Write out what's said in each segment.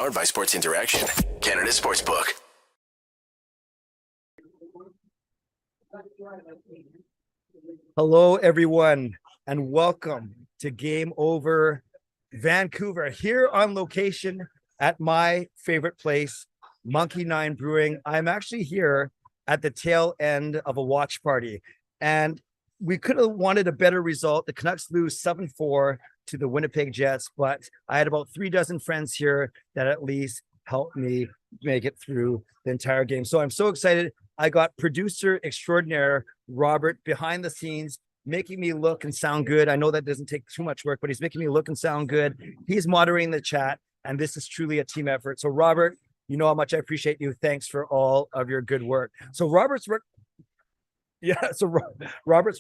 Powered by Sports Interaction, Canada Sportsbook. Hello, everyone, and welcome to Game Over Vancouver, here on location at my favorite place, Monkey 9 Brewing. I'm actually here at the tail end of a watch party, and we could have wanted a better result. The Canucks lose 7-4 to the Winnipeg Jets, but I had about 36 friends here that at least helped me make it through the entire game. So I'm so excited. I got producer extraordinaire Robert behind the scenes, making me look and sound good. I know that doesn't take too much work, but he's making me look and sound good. He's moderating the chat, and this is truly a team effort. So Robert, you know how much I appreciate you. Thanks for all of your good work. So Robert's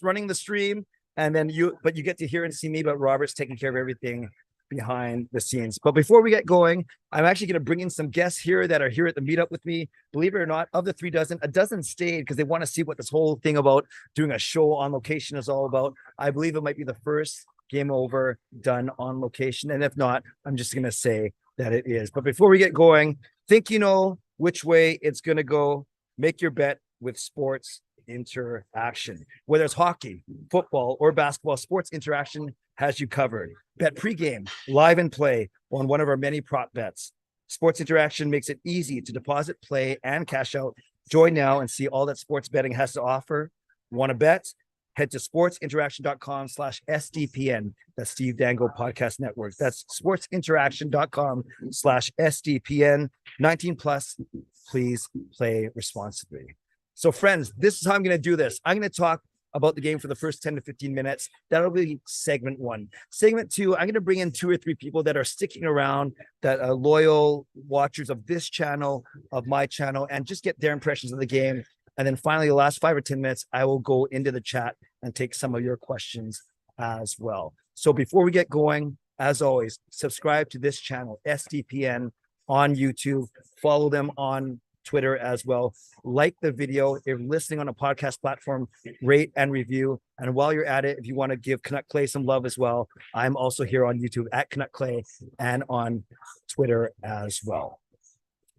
running the stream, and then you get to hear and see me, but Robert's taking care of everything behind the scenes. But before we get going, I'm actually going to bring in some guests here that are here at the meetup with me. Believe it or not, of the 36, a dozen stayed because they want to see what this whole thing about doing a show on location is all about. I believe it might be the first Game Over done on location, and if not, I'm just going to say that it is. But before we get going, think you know which way it's going to go. Make your bet with Sports Interaction. Whether it's hockey, football, or basketball, Sports Interaction has you covered. Bet pregame, live and play on one of our many prop bets. Sports Interaction makes it easy to deposit, play, and cash out. Join now and see all that sports betting has to offer. Want to bet? Head to sportsinteraction.com/SDPN. That's Steve Dangle Podcast Network. That's sportsinteraction.com/SDPN. 19 plus. Please play responsibly. So friends, this is how I'm going to do this. I'm going to talk about the game for the first 10 to 15 minutes. That'll be segment one. Segment two, I'm going to bring in 2 or 3 people that are sticking around, that are loyal watchers of this channel, of my channel, and just get their impressions of the game. And then finally, the last 5 or 10 minutes, I will go into the chat and take some of your questions as well. So before we get going, as always, subscribe to this channel, SDPN, on YouTube. Follow them on Twitter as well. Like the video. If you're listening on a podcast platform, rate and review. And while you're at it, if you want to give Canuck Clay some love as well, I'm also here on YouTube at Canuck Clay and on Twitter as well.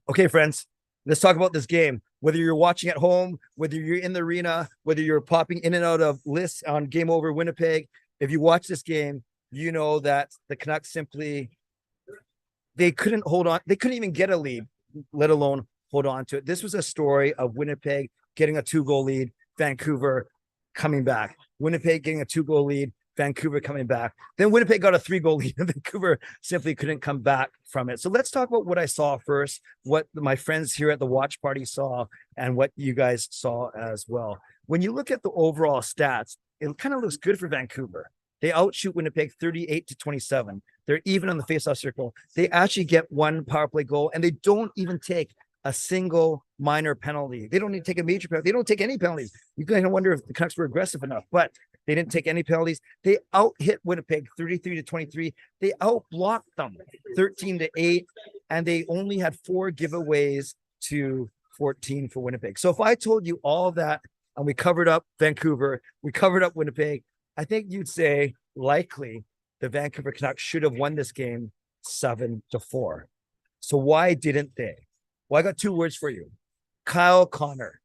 Okay, friends, let's talk about this game. Whether you're watching at home, whether you're in the arena, whether you're popping in and out of lists on Game Over Winnipeg, if you watch this game, you know that the Canucks simply, they couldn't hold on. They couldn't even get a lead, let alone hold on to it. This was a story of Winnipeg getting a 2-goal lead, Vancouver coming back. Winnipeg getting a 2-goal lead, Vancouver coming back. Then Winnipeg got a 3-goal lead, and Vancouver simply couldn't come back from it. So let's talk about what I saw first, what my friends here at the watch party saw, and what you guys saw as well. When you look at the overall stats, it kind of looks good for Vancouver. They outshoot Winnipeg 38-27. They're even on the faceoff circle. They actually get 1 power play goal, and they don't even take a single minor penalty. They don't need to take a major penalty. They don't take any penalties. You kind of wonder if the Canucks were aggressive enough, but they didn't take any penalties. They out-hit Winnipeg 33-23. They out-blocked them 13-8, and they only had 4 giveaways to 14 for Winnipeg. So if I told you all of that, and we covered up Vancouver, we covered up Winnipeg, I think you'd say likely the Vancouver Canucks should have won this game 7-4. So why didn't they? Well, I got 2 words for you. Kyle Connor.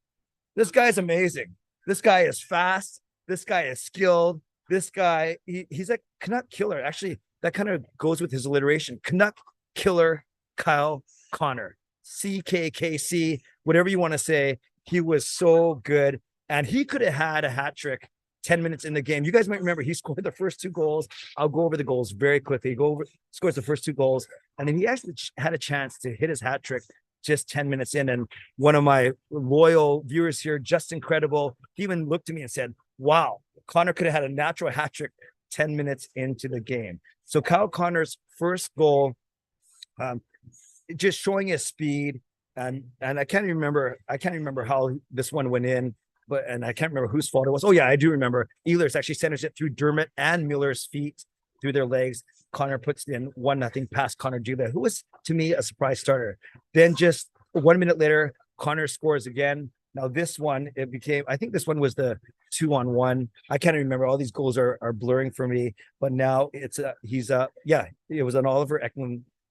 This guy's amazing. This guy is fast. This guy is skilled. This guy, he's a Canuck killer. Actually, that kind of goes with his alliteration. Canuck killer Kyle Connor. CKKC, whatever you want to say. He was so good. And he could have had a hat trick 10 minutes in the game. You guys might remember he scored the first 2 goals. I'll go over the goals very quickly. Scores the first 2 goals. And then he actually had a chance to hit his hat trick just 10 minutes in. And one of my loyal viewers here, Just Incredible, he even looked at me and said, wow, Connor could have had a natural hat trick 10 minutes into the game. So Kyle Connor's first goal, just showing his speed. And I can't remember how this one went in, and I can't remember whose fault it was. Oh yeah, I do remember. Ehlers actually centers it through Dermott and Miller's feet, through their legs. Connor puts in 1-0 past Connor Gila, who was, to me, a surprise starter. Then just 1 minute later, Connor scores again. Now this one, I think this one was the 2-on-1. I can't remember. All these goals are blurring for me, but now it was an Oliver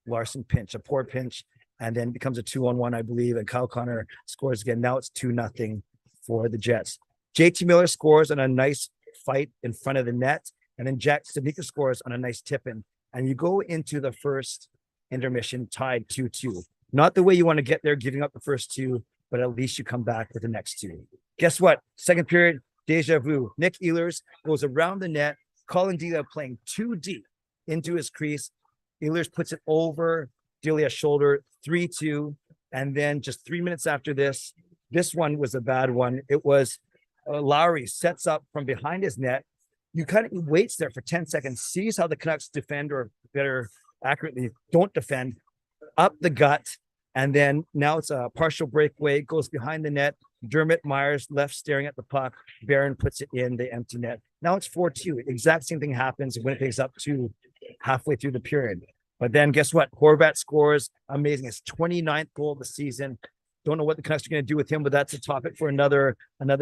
Ekman-Larsson pinch, a poor pinch, and then becomes a 2-on-1, I believe. And Kyle Connor scores again. Now it's 2-0 for the Jets. JT Miller scores on a nice fight in front of the net. And then Jack Studnicka scores on a nice tip-in. And you go into the first intermission tied 2-2. Not the way you want to get there, giving up the first two, but at least you come back with the next two. Guess what? Second period, deja vu. Nick Ehlers goes around the net. Colin Delia playing too deep into his crease. Ehlers puts it over Delia's shoulder, 3-2. And then just 3 minutes after this one was a bad one. It was Lowry sets up from behind his net. You kind of waits there for 10 seconds, sees how the Canucks defend, or better accurately, don't defend, up the gut. And then now it's a partial breakaway, goes behind the net. Dermott Myers left staring at the puck. Barron puts it in the empty net. Now it's 4-2. Exact same thing happens. Winnipeg's up to halfway through the period. But then guess what? Horvat scores. Amazing. It's 29th goal of the season. Don't know what the Canucks are going to do with him, but that's a topic for another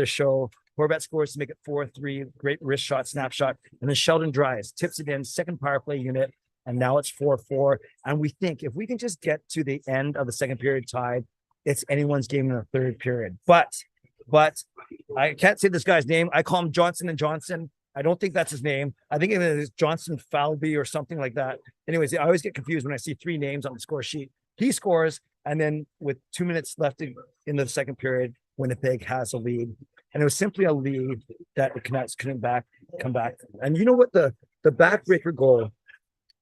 show. Horvat scores to make it 4-3. Great wrist shot, snapshot. And then Sheldon Dries tips it in, second power play unit. And now it's 4-4. And we think if we can just get to the end of the second period tied, it's anyone's game in the third period. But I can't say this guy's name. I call him Johnson and Johnson. I don't think that's his name. I think it is Johnson Falby or something like that. Anyways, I always get confused when I see three names on the score sheet. He scores, and then with 2 minutes left in the second period, Winnipeg has a lead. And it was simply a lead that the Canucks couldn't come back. And you know what? The backbreaker goal,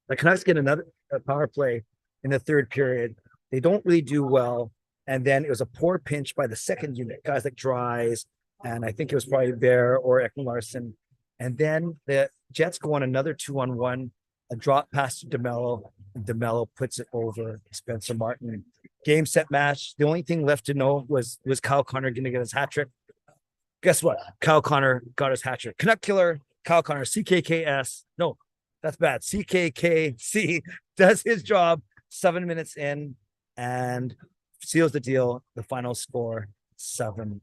the Canucks get another power play in the third period. They don't really do well. And then it was a poor pinch by the second unit, guys like Dries, and I think it was probably Bear or Ekman-Larsson. And then the Jets go on another 2-on-1, a drop pass to DeMello, and DeMello puts it over Spencer Martin. Game, set, match. The only thing left to know was Kyle Connor going to get his hat trick? Guess what? Kyle Connor got his hat trick. Canuck killer, Kyle Connor, CKKS. No, that's bad. CKKC does his job 7 minutes in and seals the deal. The final score, 7-4.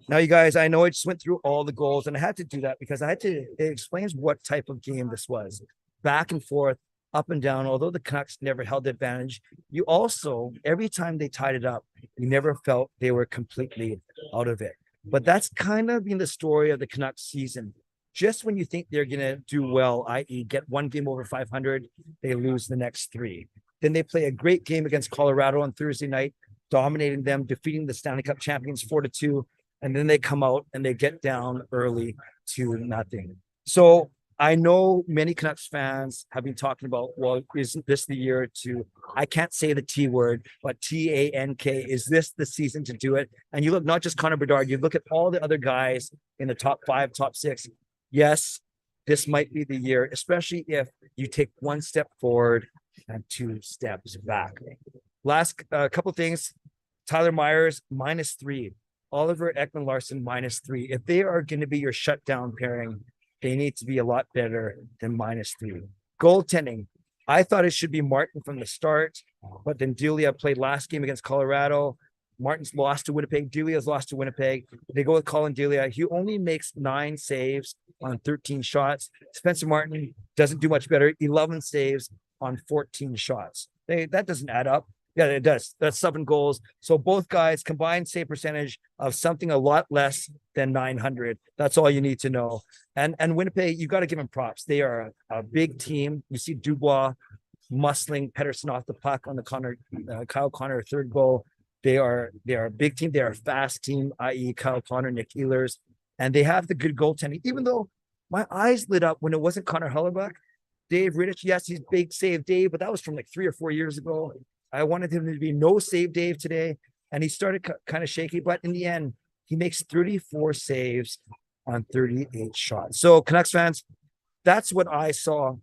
Now, you guys, I know I just went through all the goals, and I had to do that because it explains what type of game this was. Back and forth, up and down. Although the Canucks never held the advantage, you also, every time they tied it up, you never felt they were completely out of it. But that's kind of been the story of the Canucks season. Just when you think they're going to do well, i.e. get one game over 500, they lose the next three. Then they play a great game against Colorado on Thursday night, dominating them, defeating the Stanley Cup champions 4-2. And then they come out and they get down early 2-0. So I know many Canucks fans have been talking about, well, isn't this the year to, I can't say the T word, but TANK, is this the season to do it? And you look, not just Connor Bedard, you look at all the other guys in the top 5, top 6. Yes, this might be the year, especially if you take one step forward and 2 steps back. Last couple things. Tyler Myers, -3. Oliver Ekman-Larsson, -3. If they are going to be your shutdown pairing, they need to be a lot better than -3. Goaltending. I thought it should be Martin from the start, but then Delia played last game against Colorado. Martin's lost to Winnipeg. Delia's lost to Winnipeg. They go with Colin Delia. He only makes 9 saves on 13 shots. Spencer Martin doesn't do much better. 11 saves on 14 shots. That doesn't add up. Yeah, it does. That's 7 goals. So both guys combined save percentage of something a lot less than 900. That's all you need to know. And Winnipeg, you got to give them props. They are a big team. You see Dubois muscling Pettersson off the puck on the Kyle Connor third goal. They are a big team. They are a fast team, i.e. Kyle Connor, Nick Ehlers, and they have the good goaltending. Even though my eyes lit up when it wasn't Connor Hellebuck, Dave Rittich, yes, he's big save Dave, but that was from like 3 or 4 years ago. I wanted him to be no save Dave today, and he started kind of shaky, but in the end, he makes 34 saves on 38 shots. So Canucks fans, that's what I saw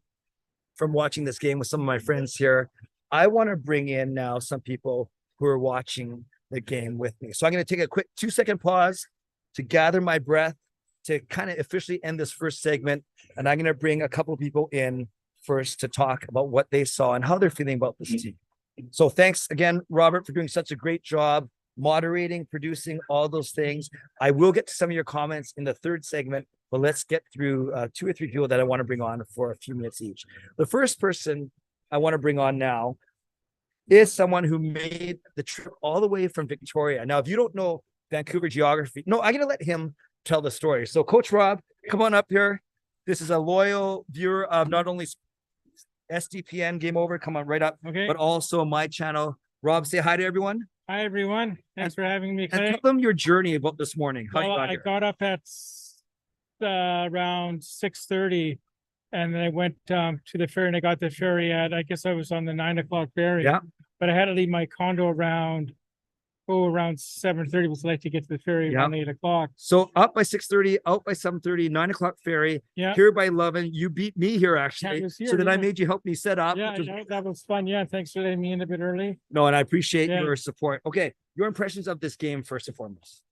from watching this game with some of my friends here. I want to bring in now some people who are watching the game with me. So I'm going to take a quick 2-second pause to gather my breath to kind of officially end this first segment. And I'm going to bring a couple of people in first to talk about what they saw and how they're feeling about this team. So thanks again, Robert, for doing such a great job moderating, producing, all those things. I will get to some of your comments in the third segment, but let's get through 2 or 3 people that I want to bring on for a few minutes each. The first person I want to bring on now is someone who made the trip all the way from Victoria. Now, if you don't know Vancouver geography, no, I'm going to let him tell the story. So, Coach Rob, come on up here. This is a loyal viewer of not only SDPN Game Over, come on right up, but also my channel. Rob, say hi to everyone. Hi, everyone. Thanks for having me, Clay. And tell them your journey about this morning. How I got up at around 6:30, and then I went to the ferry, and I got the ferry at, I guess I was on the 9 o'clock ferry. Yeah. But I had to leave my condo around 7:30, because I like to get to the ferry around 8 o'clock. So up by 6:30, out by 7:30, 9 o'clock ferry. Yeah. Here by 11. You beat me here, actually. Here, so then I made you help me set up. Yeah, that was fun. Yeah, thanks for letting me in a bit early. No, and I appreciate your support. Okay, your impressions of this game first and foremost.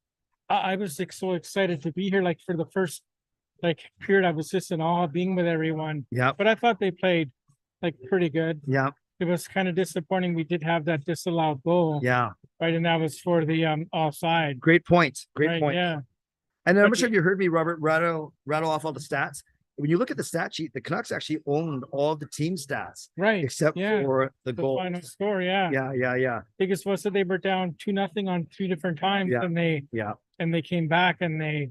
I was so excited to be here. Like for the first period, I was just in awe of being with everyone. Yeah. But I thought they played pretty good. Yeah. It was kind of disappointing. We did have that disallowed goal. Yeah. Right. And that was for the offside. Great point. Great point. Yeah. And I'm not sure if you heard me, Robert, rattle off all the stats. When you look at the stat sheet, the Canucks actually owned all the team stats. Right. Except for the goal. Final score. Yeah. Yeah. Biggest was that they were down 2-0 on 3 different times. Yeah. And they came back and they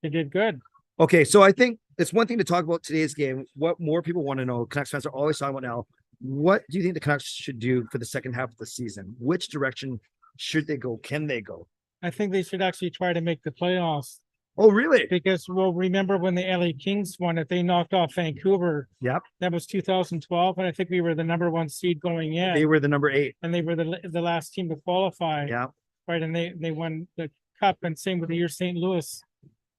did good. Okay. So I think it's one thing to talk about today's game. What more people want to know, Canucks fans are always talking about now. What do you think the Canucks should do for the second half of the season? Which direction should they go? Can they go? I think they should actually try to make the playoffs. Oh, really? Because remember when the LA Kings won it, they knocked off Vancouver. Yep. That was 2012, and I think we were the number 1 seed going in. They were the number 8, and they were the last team to qualify. Yeah. Right, and they won the cup, and same with the year St. Louis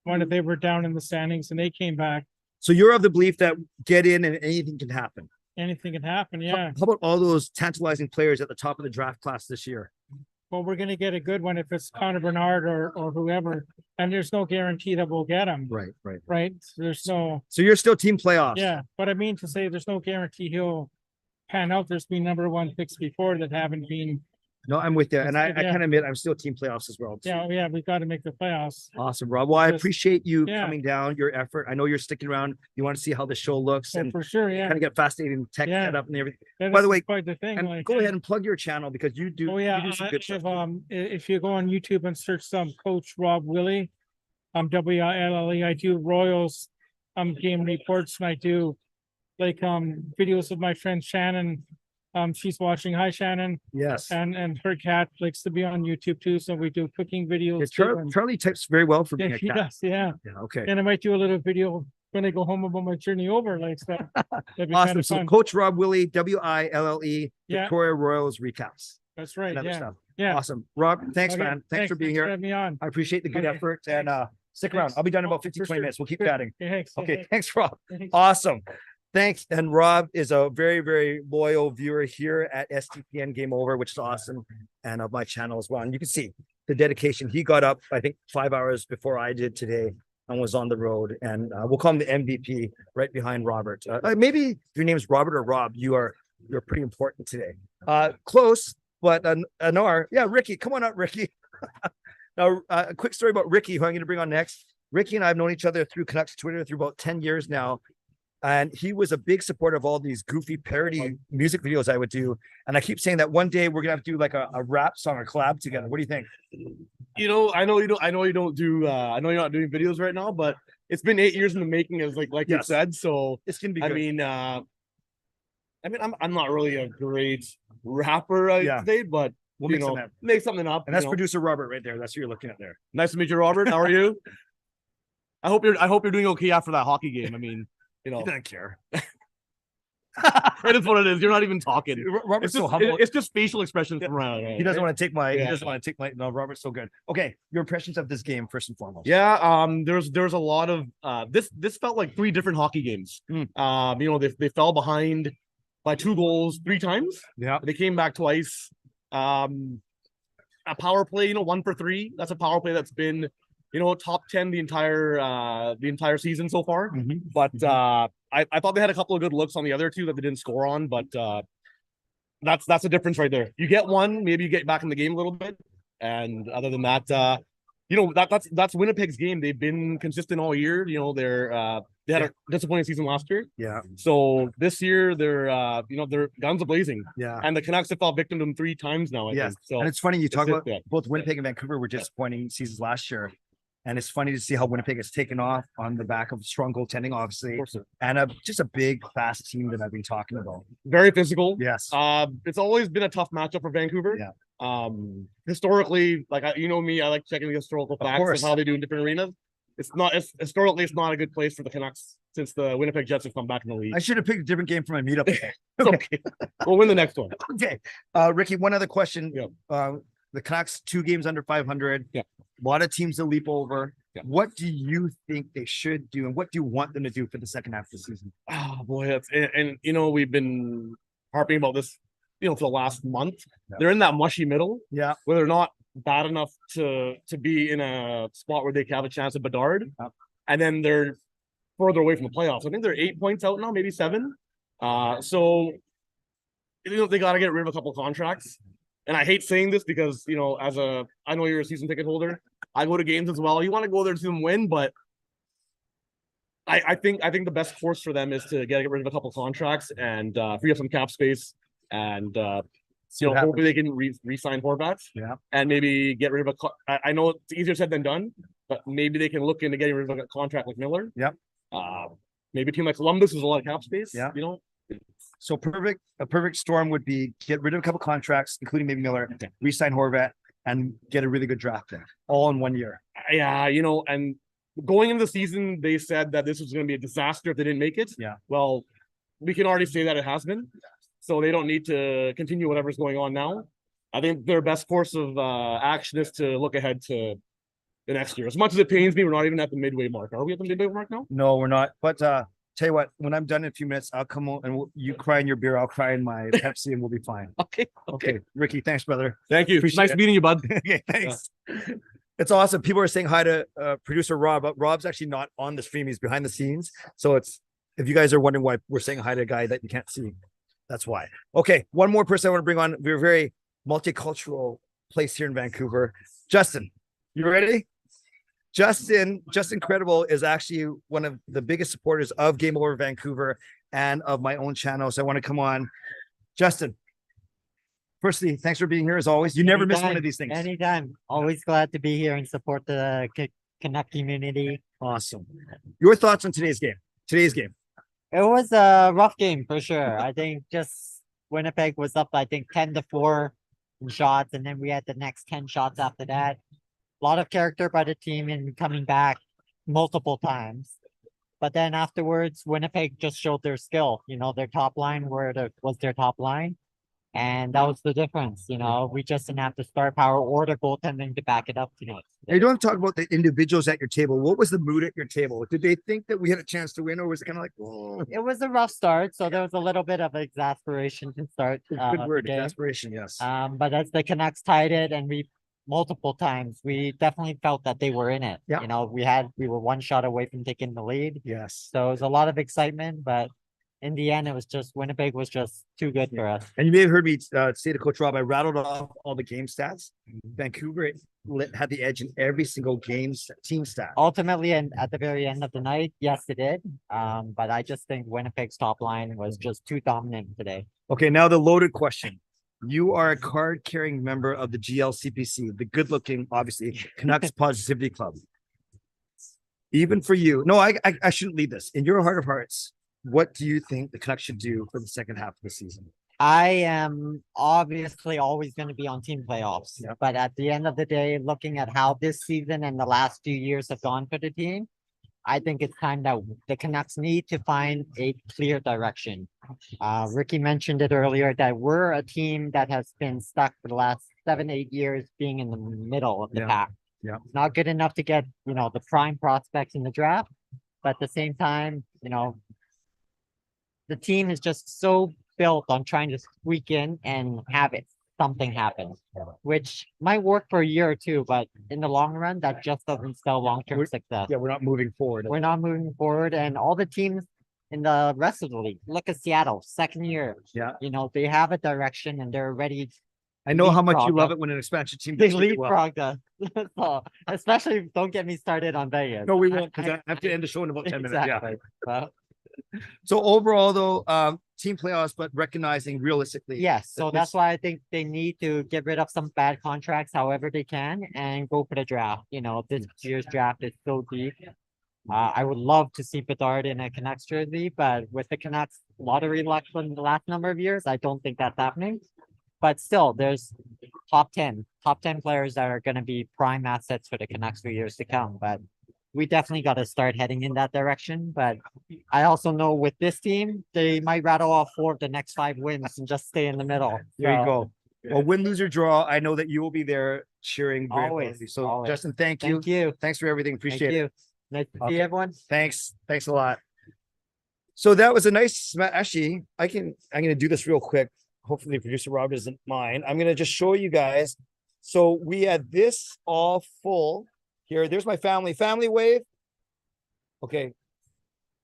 won it. They were down in the standings, and they came back. So you're of the belief that get in and anything can happen. Anything can happen, yeah. How about all those tantalizing players at the top of the draft class this year? Well, we're going to get a good one if it's Connor Bernard or whoever, and there's no guarantee that we'll get him. Right. There's no. So you're still team playoffs. Yeah, but I mean to say there's no guarantee he'll pan out. There's been number 1 picks before that haven't been. No, I'm with you, and I kind of admit I'm still team playoffs as well. Yeah, we've got to make the playoffs. Awesome, Rob. Well, I appreciate you coming down, your effort. I know you're sticking around. You want to see how the show looks, and for sure, kind of get fascinating tech set up and everything. Yeah, by the way, quite the thing. And go ahead and plug your channel because you do. Oh yeah, you do some good stuff. If you go on YouTube and search Coach Rob Willie, WILLE. I do Royals game reports, and I do videos of my friend Shannon. She's watching. Hi, Shannon. Yes. And her cat likes to be on YouTube too. So we do cooking videos. Charlie types very well for being a cat. He does, yeah. Okay. And I might do a little video when I go home about my journey over, stuff. That'd be awesome. kind of So fun. Coach Rob Willie, WILLE, Victoria Royals recaps. That's right. And Yeah. stuff. Yeah. Awesome. Rob, thanks, man. Thanks for being here. Having me on. I appreciate the good effort and stick around. I'll be done in about 15, 20 minutes. We'll keep chatting. Okay. Thanks, Rob. Awesome. Thanks. And Rob is a very, very loyal viewer here at STPN Game Over, which is awesome. And of my channel as well. And you can see the dedication. He got up, I think, 5 hours before I did today and was on the road. And we'll call him the MVP right behind Robert. Maybe if your name is Robert or Rob, you're pretty important today. Close, but Anar. Yeah, Ricky. Come on up, Ricky. Now, a quick story about Ricky, who I'm going to bring on next. Ricky and I have known each other through Canucks Twitter through about 10 years now. And he was a big supporter of all these goofy parody music videos I would do. And I keep saying that one day we're gonna have to do like a rap song or collab together. What do you think? I know you're not doing videos right now, but it's been 8 years in the making, as like you said. So it's gonna be good. I'm not really a great rapper today, but we'll make something up. And that's producer Robert right there. That's who you're looking at there. Nice to meet you, Robert. How are you? I hope you're doing okay after that hockey game. He doesn't care. It is what it is. You're not even talking. Robert's so humble. It's just facial expressions from around. He doesn't want to take my. He doesn't want to take my. No, Robert's so good. Okay, your impressions of this game first and foremost. Yeah. There's a lot of this felt like 3 different hockey games. They fell behind by 2 goals 3 times. Yeah. They came back twice. A power play. 1 for 3. That's a power play that's been top 10 the entire season so far. Mm-hmm. But I thought they had a couple of good looks on the other 2 that they didn't score on, but that's a difference right there. You get one, maybe you get back in the game a little bit, and other than that, you know, that's Winnipeg's game. They've been consistent all year. You know, they had a disappointing season last year. Yeah. So this year they're guns a blazing. Yeah. And the Canucks have fell victim to them 3 times now. I Yes. think. So And it's funny you talk about that. both Winnipeg and Vancouver were disappointing seasons last year. And it's funny to see how Winnipeg has taken off on the back of strong goaltending, obviously, and just a big, fast team that I've been talking about. Very physical. Yes. It's always been a tough matchup for Vancouver. Yeah. Historically, like you know me, I like checking the historical facts of how they do in different arenas. Historically, it's not a good place for the Canucks since the Winnipeg Jets have come back in the league. I should have picked a different game for my meetup. Okay. We'll win the next one. Okay. Ricky, one other question. Yeah. The Canucks 2 games under 500. Yeah. A lot of teams to leap over. Yeah. What do you think they should do, and what do you want them to do for the second half of the season? Oh boy, and you know we've been harping about this, you know, for the last month. Yeah. They're in that mushy middle. Yeah. Where they're not bad enough to be in a spot where they can have a chance at Bedard, and then they're further away from the playoffs. I think they're 8 points out now, maybe 7. So you know they got to get rid of a couple of contracts. And I hate saying this because, you know, I know you're a season ticket holder. I go to games as well. You want to go there to see them win, but I think the best course for them is to get rid of a couple of contracts and free up some cap space and you know, hopefully they can re-sign Horvat. Yeah. And maybe get rid of I know it's easier said than done, but maybe they can look into getting rid of a contract like Miller. Yep. Maybe a team like Columbus has a lot of cap space. Yeah. You know. So a perfect storm would be get rid of a couple contracts, including maybe Miller, re-sign Horvat, and get a really good draft pick all in 1 year. Yeah, you know, and going into the season, they said that this was going to be a disaster if they didn't make it. Yeah. Well, we can already say that it has been. So they don't need to continue whatever's going on now. I think their best course of action is to look ahead to the next year. As much as it pains me, we're not even at the midway mark. Are we at the midway mark now? No, we're not. But tell you what, when I'm done in a few minutes, I'll come on and you cry in your beer, I'll cry in my Pepsi, and we'll be fine. Okay. Ricky, thanks, brother. Thank you. Appreciate Nice it. meeting you, bud. Okay, thanks. It's awesome. People are saying hi to producer Rob, but Rob's actually not on the stream. He's behind the scenes. So if you guys are wondering why we're saying hi to a guy that you can't see, that's why. Okay, one more person I want to bring on. We're a very multicultural place here in Vancouver. Justin, you ready? Justin Credible is actually one of the biggest supporters of Game Over Vancouver and of my own channel. So I want to come on. Justin, firstly, thanks for being here as always. You never miss one of these things. Anytime. Always glad to be here and support the Canuck community. Awesome. Your thoughts on today's game? It was a rough game for sure. I think just Winnipeg was up, 10-4 in shots, and then we had the next 10 shots after that. A lot of character by the team and coming back multiple times. But then afterwards, Winnipeg just showed their skill. You know, their top line was their top line. And that was the difference. You know, we just didn't have the star power or the goaltending to back it up tonight. Now, you don't talk about the individuals at your table. What was the mood at your table? Did they think that we had a chance to win, or was it kind of like, oh, It was a rough start, so there was a little bit of exasperation to start. good word, the game. exasperation, yes. But as the Canucks tied it, and we multiple times, we definitely felt that they were in it. Yeah. You know, we were one shot away from taking the lead. Yes. So it was a lot of excitement, but in the end, it was just Winnipeg was just too good for us. And you may have heard me say to Coach Rob, I rattled off all the game stats. Vancouver had the edge in every single team stat. Ultimately, and at the very end of the night, yes, it did. But I just think Winnipeg's top line was just too dominant today. Okay, now the loaded question. You are a card-carrying member of the GLCPC, the good-looking, obviously, Canucks Positivity Club. Even for you, no, I shouldn't lead this. In your heart of hearts, what do you think the Canucks should do for the second half of the season? I am obviously always going to be on team playoffs, Yep. but at the end of the day, looking at how this season and the last few years have gone for the team, I think it's time that the Canucks need to find a clear direction. Ricky mentioned it earlier that we're a team that has been stuck for the last 7-8 years being in the middle of the Yeah. pack. Yeah. Not good enough to get, the prime prospects in the draft, but at the same time, the team is just so built on trying to squeak in and have something happen, which might work for a year or two, but in the long run, that just doesn't spell long-term success. Yeah, we're not moving forward. We're not moving forward, and all the teams in the rest of the league, look at Seattle, second year. Yeah. They have a direction and they're ready I know how much you leapfrog love us. it when an expansion team They does really well. leapfrogged us. So, especially don't get me started on Vegas. No, we won't, because I have to end the show in about 10 minutes. Yeah. Exactly. Well, So overall, though, team playoffs, but recognizing realistically, yes, so that that's this- why I think they need to get rid of some bad contracts however they can and go for the draft. You know, this year's draft is so deep. I would love to see Bedard in a Canucks jersey, but with the Canucks lottery luck from the last number of years, I don't think that's happening. But still, there's top 10 players that are going to be prime assets for the Canucks for years to come. But we definitely got to start heading in that direction. But I also know with this team, they might rattle off 4 of the next 5 wins and just stay in the middle. there you So, go. Well, win, lose, or draw. I know that you will be there cheering. very Always, loudly. So, always. Justin, thank you. Thank you. Thanks for everything. Thank Appreciate it. you. Nice to see Okay. everyone. Thanks. Thanks a lot. So that was a nice. Actually, I'm going to do this real quick. Hopefully, producer Rob doesn't mind. I'm going to just show you guys. So we had this all full here. There's my family wave. Okay.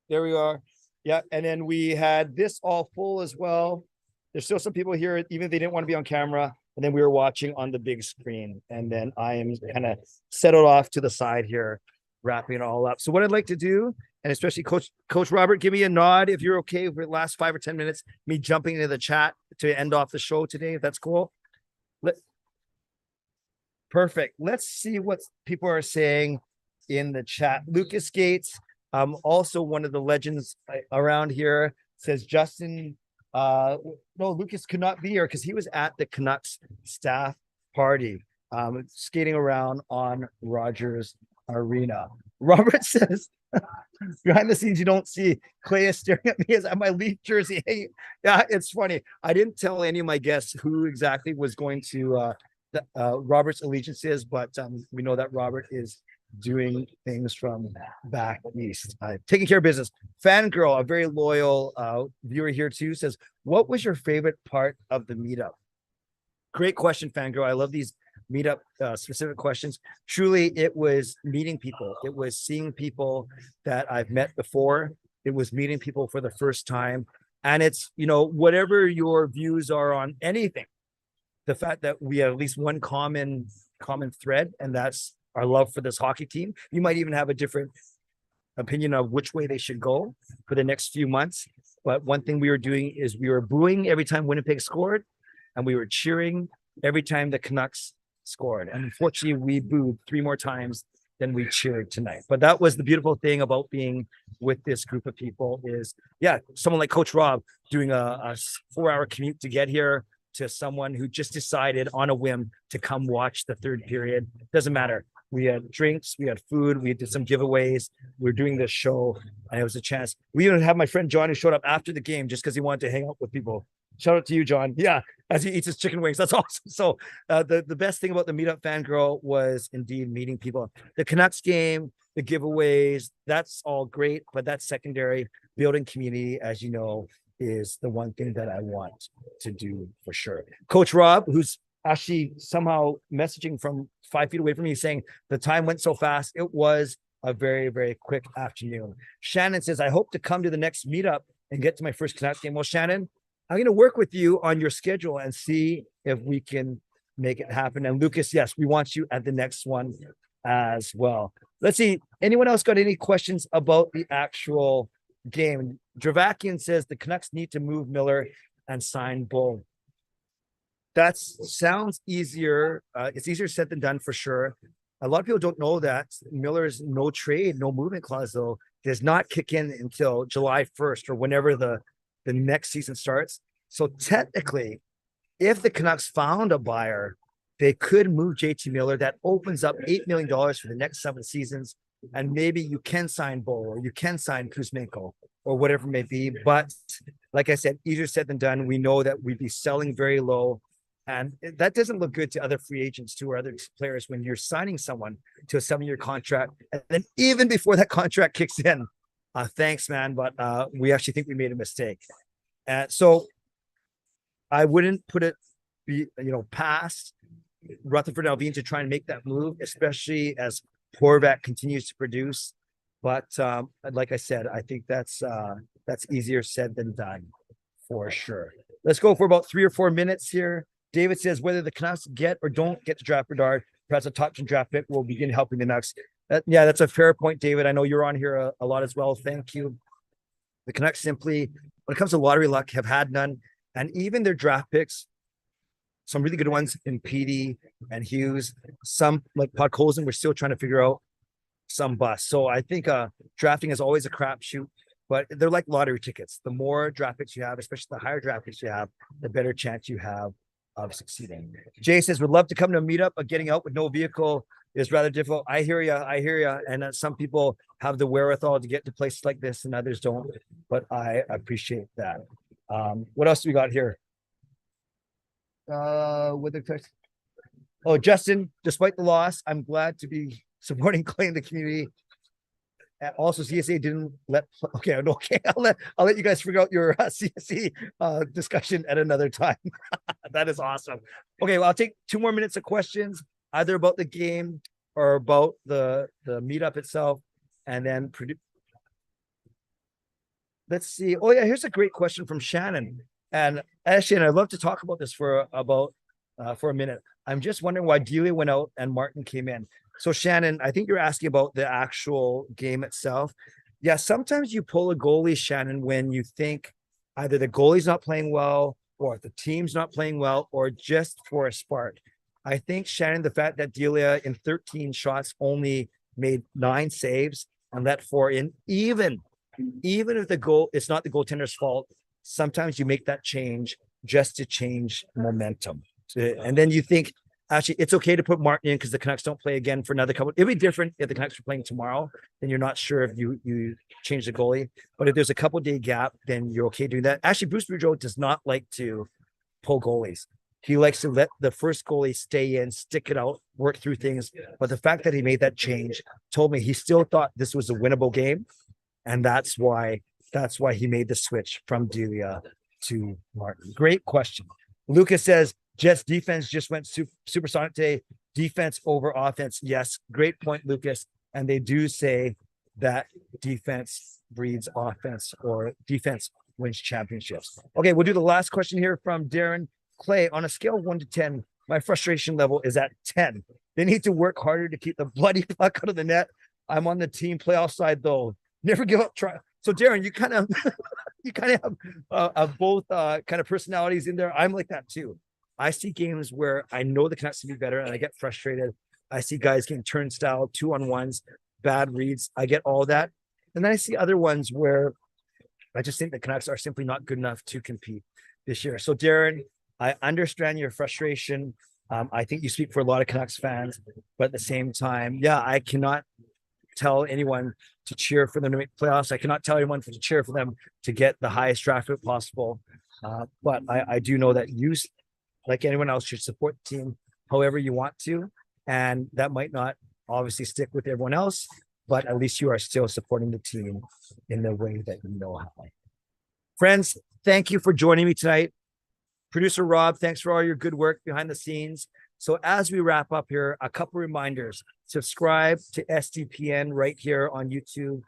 There we are. Yeah. And then we had this all full as well. There's still some people here, even if they didn't want to be on camera. And then we were watching on the big screen. And then I am kind of settled off to the side here, wrapping it all up. So what I'd like to do, and especially Coach Robert, give me a nod if you're okay for the last 5 or 10 minutes, me jumping into the chat to end off the show today. If that's cool. Perfect. Let's see what people are saying in the chat. Lucas Gates, also one of the legends around here, says Justin. No, Lucas could not be here because he was at the Canucks staff party, skating around on Rogers Arena. Robert says, behind the scenes, you don't see Clay is staring at me as at my Leaf jersey. Hey, yeah, it's funny. I didn't tell any of my guests who exactly was going to Robert's allegiance is, but we know that Robert is doing things from back east, taking care of business. Fangirl, a very loyal viewer here too, says, what was your favorite part of the meetup? Great question, Fangirl. I love these meetup specific questions. Truly, it was meeting people. It was seeing people that I've met before. It was meeting people for the first time. And it's, whatever your views are on anything, the fact that we have at least one common thread, and that's our love for this hockey team. You might even have a different opinion of which way they should go for the next few months. But one thing we were doing is we were booing every time Winnipeg scored, and we were cheering every time the Canucks scored. And unfortunately, we booed 3 more times than we cheered tonight. But that was the beautiful thing about being with this group of people is, someone like Coach Rob doing a 4-hour commute to get here, to someone who just decided on a whim to come watch the third period. Doesn't matter. We had drinks, we had food, we did some giveaways. We were doing this show, and it was a chance. We even have my friend John who showed up after the game just because he wanted to hang out with people. Shout out to you, John. Yeah, as he eats his chicken wings. That's awesome. So the best thing about the Meetup Fangirl was indeed meeting people. The Canucks game, the giveaways, that's all great, but that's secondary. Building community, as you know, is the one thing that I want to do for sure. Coach Rob, who's actually somehow messaging from 5 feet away from me saying the time went so fast. It was a very, very quick afternoon. Shannon says, I hope to come to the next meetup and get to my first Canucks game. Well, Shannon, I'm going to work with you on your schedule and see if we can make it happen. And Lucas, yes, we want you at the next one as well. Let's see. Anyone else got any questions about the actual game? Dravakian says the Canucks need to move Miller and sign Bull. That sounds easier. It's easier said than done for sure. A lot of people don't know that Miller's no trade, no movement clause, though, does not kick in until July 1st or whenever the next season starts. So technically, if the Canucks found a buyer, they could move JT Miller. That opens up $8 million for the next 7 seasons. And maybe you can sign Bull or you can sign Kuzmenko or whatever it may be. But like I said, easier said than done. We know that we'd be selling very low. And that doesn't look good to other free agents too, or other players when you're signing someone to a 7-year contract. And then even before that contract kicks in, thanks, man, but we actually think we made a mistake. So I wouldn't put it, past Rutherford Alvin to try and make that move, especially as Horvat continues to produce. But like I said, I think that's easier said than done for sure. Let's go for about 3 or 4 minutes here. David says whether the Canucks get or don't get to draft Bedard, perhaps a top 10 draft pick will begin helping the Canucks. Yeah, that's a fair point, David. I know you're on here a lot as well. Thank you. The Canucks simply, when it comes to lottery luck, have had none. And even their draft picks, some really good ones in Petey and Hughes, some like Podkolzin, we're still trying to figure out, some bust. So I think drafting is always a crapshoot, but they're like lottery tickets. The more draft picks you have, especially the higher draft picks you have, the better chance you have of succeeding. Jay says, would love to come to a meetup, but getting out with no vehicle is rather difficult. I hear you. I hear you. And some people have the wherewithal to get to places like this and others don't, but I appreciate that. What else do we got here? With the text. Oh, Justin, despite the loss, I'm glad to be supporting Clay in the community. Also, CSA didn't let. Okay, I'll let you guys figure out your CSA discussion at another time. That is awesome. Okay, well, I'll take 2 more minutes of questions, either about the game or about the meetup itself, and then let's see. Oh yeah, here's a great question from Shannon. And actually, and I'd love to talk about this for a minute. I'm just wondering why Delia went out and Martin came in. So Shannon, I think you're asking about the actual game itself. Yeah, sometimes you pull a goalie, Shannon, when you think either the goalie's not playing well or the team's not playing well or just for a spark. I think, Shannon, the fact that Delia in 13 shots only made 9 saves and let 4 in, even if the goal, it's not the goaltender's fault, sometimes you make that change just to change momentum. And then you think, actually, it's okay to put Martin in because the Canucks don't play again for another couple. It'd be different if the Canucks were playing tomorrow, then you're not sure if you change the goalie. But if there's a couple-day gap, then you're okay doing that. Actually, Bruce Boudreau does not like to pull goalies. He likes to let the first goalie stay in, stick it out, work through things. But the fact that he made that change told me he still thought this was a winnable game. And that's why he made the switch from Delia to Martin. Great question. Lucas says, Jets defense just went supersonic today. Defense over offense. Yes, great point, Lucas. And they do say that defense breeds offense, or defense wins championships. Okay, we'll do the last question here from Darren. Clay, on a scale of 1 to 10, my frustration level is at 10. They need to work harder to keep the bloody puck out of the net. I'm on the team playoff side though. Never give up. Try. So Darren, you kind of have both kind of personalities in there. I'm like that too. I see games where I know the Canucks can be better and I get frustrated. I see guys getting turnstile, 2-on-1s, bad reads. I get all that. And then I see other ones where I just think the Canucks are simply not good enough to compete this year. So Darren, I understand your frustration. I think you speak for a lot of Canucks fans, but at the same time, yeah, I cannot tell anyone to cheer for them to make playoffs. I cannot tell anyone to cheer for them to get the highest draft pick possible. But I do know that you, like anyone else, should support the team however you want to. And that might not obviously stick with everyone else, but at least you are still supporting the team in the way that you know how. Friends, thank you for joining me tonight. Producer Rob, thanks for all your good work behind the scenes. So as we wrap up here, a couple reminders. Subscribe to SDPN right here on YouTube.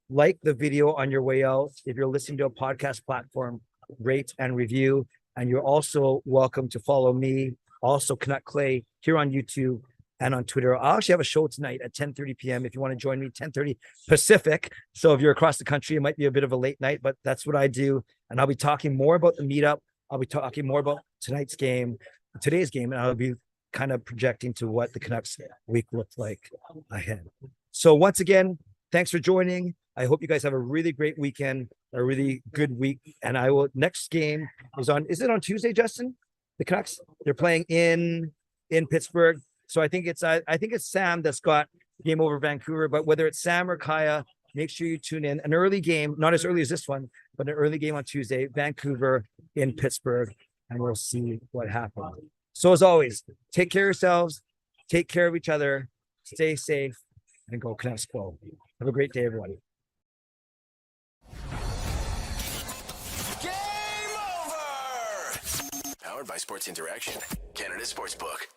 Like the video on your way out. If you're listening to a podcast platform, rate and review. And you're also welcome to follow me, also Canuck Clay, here on YouTube and on Twitter. I'll actually have a show tonight at 10:30 p.m. if you want to join me, 10:30 Pacific. So if you're across the country, it might be a bit of a late night, but that's what I do. And I'll be talking more about the meetup. I'll be talking more about today's game, and I'll be kind of projecting to what the Canucks week looked like ahead. So once again, thanks for joining. I hope you guys have a really great weekend, a really good week. And next game is it on Tuesday, Justin? The Canucks, they're playing in Pittsburgh. So I think it's Sam that's got game over Vancouver, but whether it's Sam or Kaya, make sure you tune in. An early game, not as early as this one, but an early game on Tuesday, Vancouver in Pittsburgh, and we'll see what happens. So as always, take care of yourselves, take care of each other, stay safe, and go Canucks go. Have a great day, everyone. Game over! Powered by Sports Interaction, Canada Sportsbook.